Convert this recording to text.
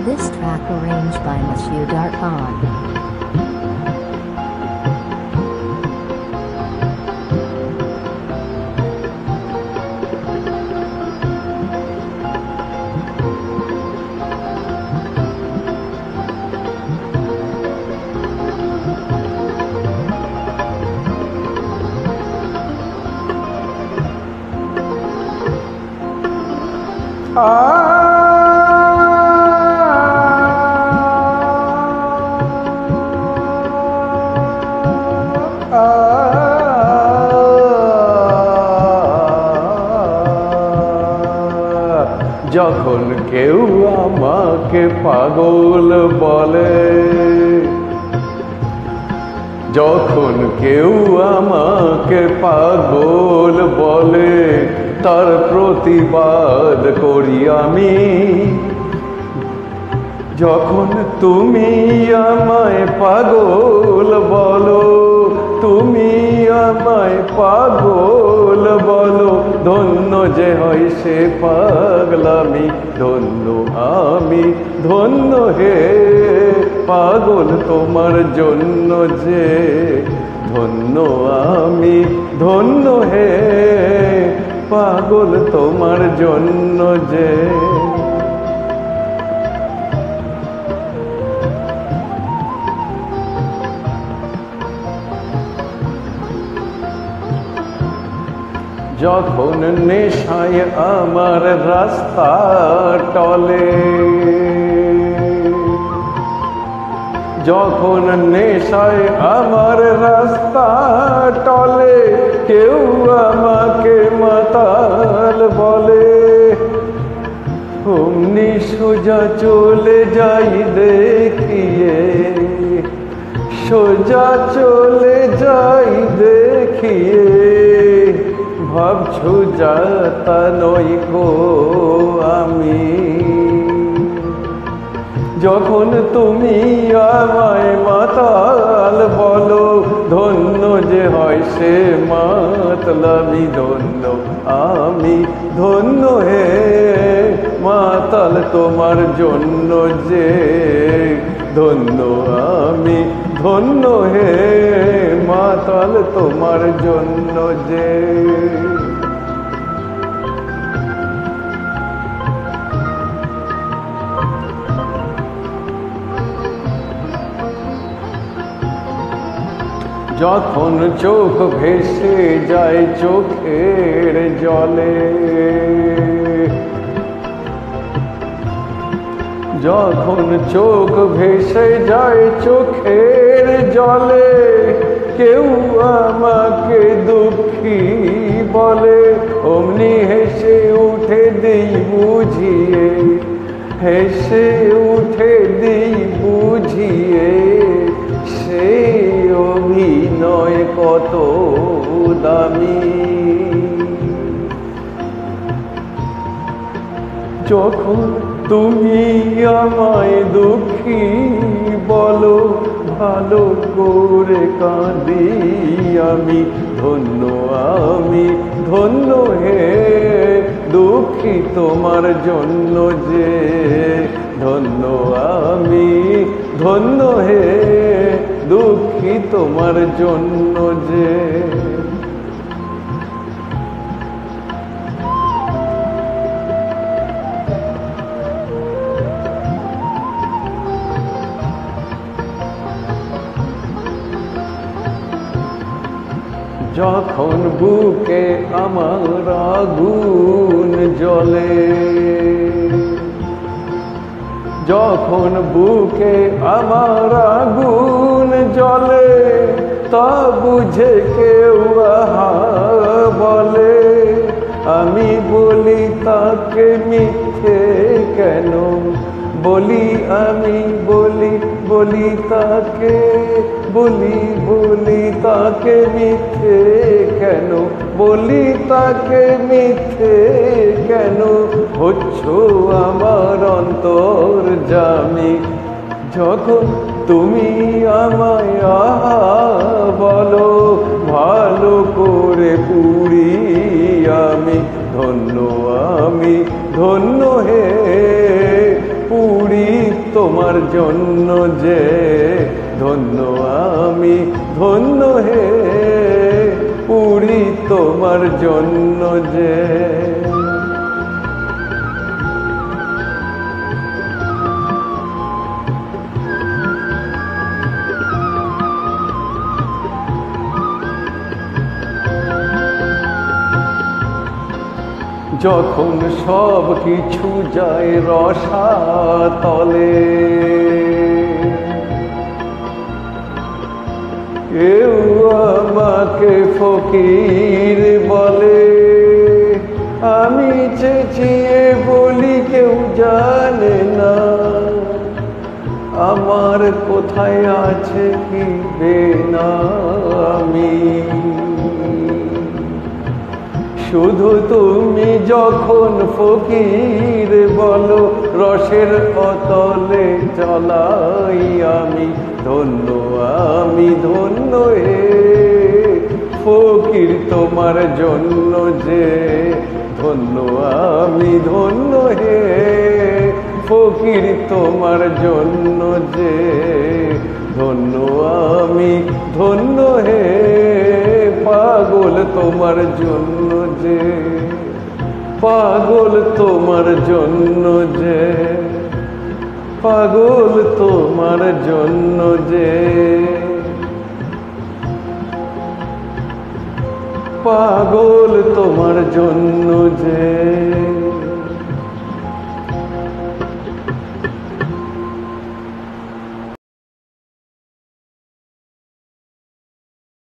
This track arranged by Monsieur Darkon. যখন কেউ আমাকে পাগল বলে, যখন কেউ আমাকে পাগল বলে, তার প্রতিবাদ করি আমি। যখন তুমি আমায় পাগল বলো, তুমি আমায় পাগল বলো, ধন্য যে হয় সে পাগলামি, ধন্য আমি, ধন্য হে পাগল তোমার জন্য যে, ধন্য আমি, ধন্য হে পাগল তোমার জন্য যে। যখন নেশায় আমার রাস্তা টলে, যখন নেশায় আমার রাস্তা টলে, কেউ আমাকে মাতাল বলে, অমনি সোজা চলে যাই দেখিয়ে, সোজা চলে যাই দেখিয়ে, ভাবছো যাতা নই গো আমি। যখন তুমি আমায় মাতাল বলো, ধন্য যে হয় সে মাতলামি, ধন্য আমি, ধন্য হে মাতাল তোমার জন্য যে, ধন্য আমি, ধন্য হে মাতাল তোমার জন্য যে। যখন চোখ ভেসে যায় চোখের জলে, যখন চোখ ভেসে যায় চোখের জলে, কেউ আমাকে দুঃখী বলে, অমনি হেসে উঠে দিই বুঝিয়ে, হেসে উঠে দিই বুঝিয়ে, সেই অভিনয় কত দামি। যখন তুমি আমায় দুঃখী বলো, ভালো করে কাঁদি আমি, ধন্য আমি, ধন্য হে দুঃখী তোমার জন্য যে, ধন্য আমি, ধন্য হে দুঃখী তোমার জন্য যে। যখন বুকে আমার আগুন জ্বলে, যখন বুকে আমার আগুন জ্বলে, তা বুঝে কেউ আহা বলে, আমি বলি তাকে মিথ্যে কেন বলি, আমি বলি, বলি তাকে, বলি, বলি তাকে মিথ্যে কেন বলি, তাকে মিথ্যে কেন হচ্ছ আমার অন্তর্যামী। যখন তুমি আমায় বলো, ভালো করে পুরি আমি, ধন্য আমি, ধন্য হে পুরি তোমার জন্য যে ধন্য আমি ধন্য হে পুরি তোমার জন্য যে যখন সব কিছু যায় রসাতলে কেউ আমাকে ফকির বলে আমি চেঁচিয়ে বলি কেউ জানে না আমার কোথায় আছে কি বেনামি শুধু তুমি যখন ফকির বলো রসের অতলে চলাই আমি ধন্য হে ফকির তোমার জন্য যে ধন্য আমি ধন্য হে ফকির তোমার জন্য যে ধন্য আমি ধন্য হে পাগল তোমার জন্য যে পাগল তোমার জন্য যে পাগল তোমার জন্য যে পাগল তোমার জন্য যে